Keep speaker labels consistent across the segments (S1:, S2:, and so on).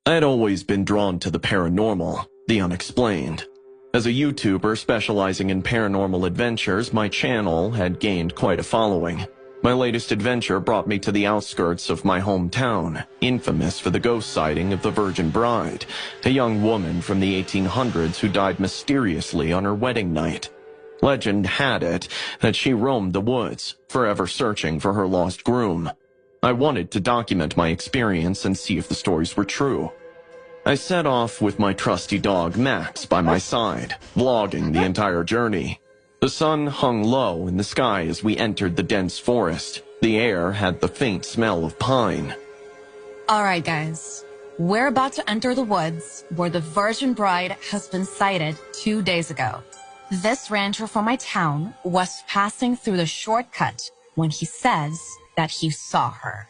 S1: I had always been drawn to the paranormal, the unexplained. As a YouTuber specializing in paranormal adventures, my channel had gained quite a following. My latest adventure brought me to the outskirts of my hometown, infamous for the ghost sighting of the Virgin Bride, a young woman from the 1800s who died mysteriously on her wedding night. Legend had it that she roamed the woods, forever searching for her lost groom. I wanted to document my experience and see if the stories were true. I set off with my trusty dog Max by my side, vlogging the entire journey. The sun hung low in the sky as we entered the dense forest. The air had the faint smell of pine.
S2: Alright guys, we're about to enter the woods where the Virgin Bride has been sighted 2 days ago. This rancher from my town was passing through the shortcut when he says that he saw her.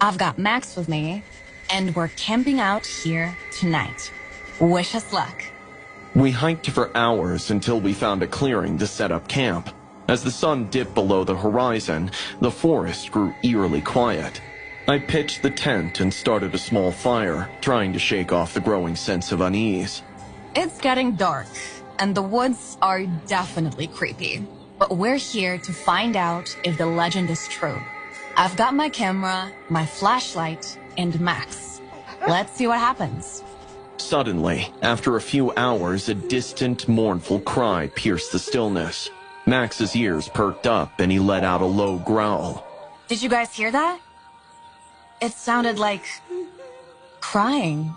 S2: I've got Max with me, and we're camping out here tonight. Wish us luck.
S1: We hiked for hours until we found a clearing to set up camp. As the sun dipped below the horizon, the forest grew eerily quiet. I pitched the tent and started a small fire, trying to shake off the growing sense of unease.
S2: It's getting dark, and the woods are definitely creepy. But we're here to find out if the legend is true. I've got my camera, my flashlight, and Max. Let's see what happens.
S1: Suddenly, after a few hours, a distant, mournful cry pierced the stillness. Max's ears perked up and he let out a low growl.
S2: Did you guys hear that? It sounded like crying.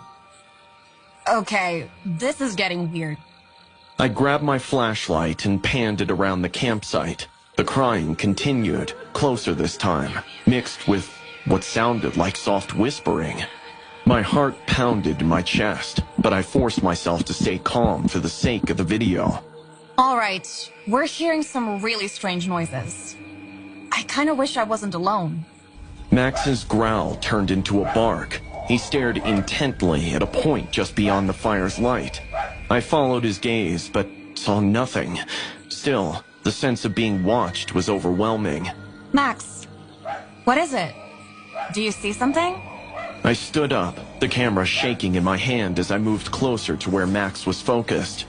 S2: Okay, this is getting weird.
S1: I grabbed my flashlight and panned it around the campsite. The crying continued, closer this time, mixed with what sounded like soft whispering. My heart pounded in my chest, but I forced myself to stay calm for the sake of the video.
S2: Alright, we're hearing some really strange noises. I kinda wish I wasn't alone.
S1: Max's growl turned into a bark. He stared intently at a point just beyond the fire's light. I followed his gaze, but saw nothing. Still, the sense of being watched was overwhelming.
S2: Max, what is it? Do you see something?
S1: I stood up, the camera shaking in my hand as I moved closer to where Max was focused.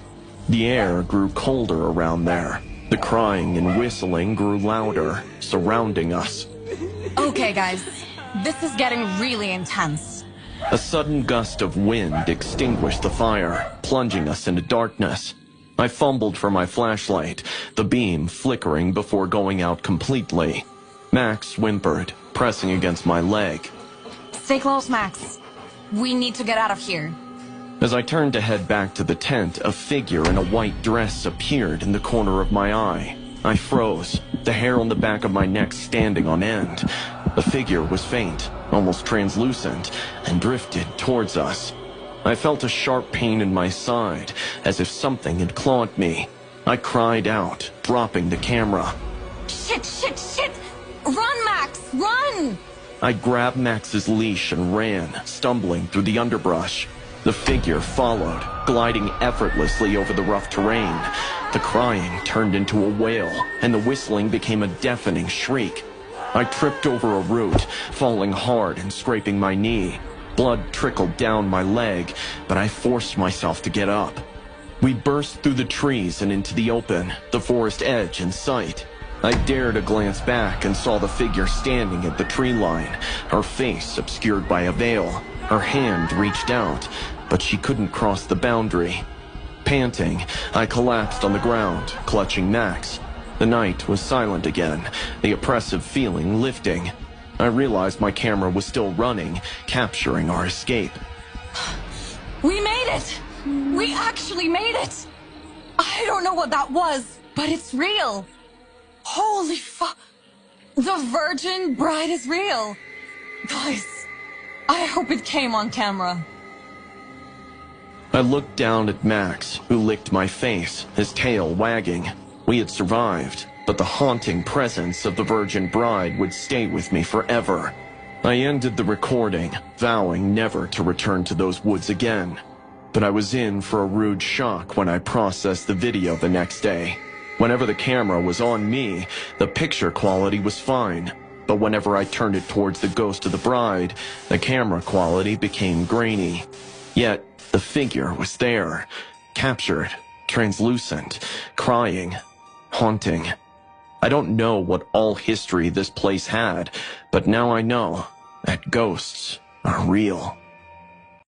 S1: The air grew colder around there. The crying and whistling grew louder, surrounding us.
S2: Okay, guys, this is getting really intense.
S1: A sudden gust of wind extinguished the fire, plunging us into darkness. I fumbled for my flashlight, the beam flickering before going out completely. Max whimpered, pressing against my leg.
S2: Stay close, Max. We need to get out of here.
S1: As I turned to head back to the tent, a figure in a white dress appeared in the corner of my eye. I froze, the hair on the back of my neck standing on end. The figure was faint, almost translucent, and drifted towards us. I felt a sharp pain in my side, as if something had clawed me. I cried out, dropping the camera.
S2: Shit, shit, shit! Run, Max, run!
S1: I grabbed Max's leash and ran, stumbling through the underbrush. The figure followed, gliding effortlessly over the rough terrain. The crying turned into a wail, and the whistling became a deafening shriek. I tripped over a root, falling hard and scraping my knee. Blood trickled down my leg, but I forced myself to get up. We burst through the trees and into the open, the forest edge in sight. I dared a glance back and saw the figure standing at the tree line, her face obscured by a veil. Her hand reached out, but she couldn't cross the boundary. Panting, I collapsed on the ground, clutching Max. The night was silent again, the oppressive feeling lifting. I realized my camera was still running, capturing our escape.
S2: We made it! We actually made it! I don't know what that was, but it's real! Holy fuck! The Virgin Bride is real! Guys, I hope it came on camera.
S1: I looked down at Max, who licked my face, his tail wagging. We had survived, but the haunting presence of the Virgin Bride would stay with me forever. I ended the recording, vowing never to return to those woods again. But I was in for a rude shock when I processed the video the next day. Whenever the camera was on me, the picture quality was fine. But whenever I turned it towards the ghost of the bride, the camera quality became grainy. Yet, the figure was there, captured, translucent, crying, haunting. I don't know what all history this place had, but now I know that ghosts are real.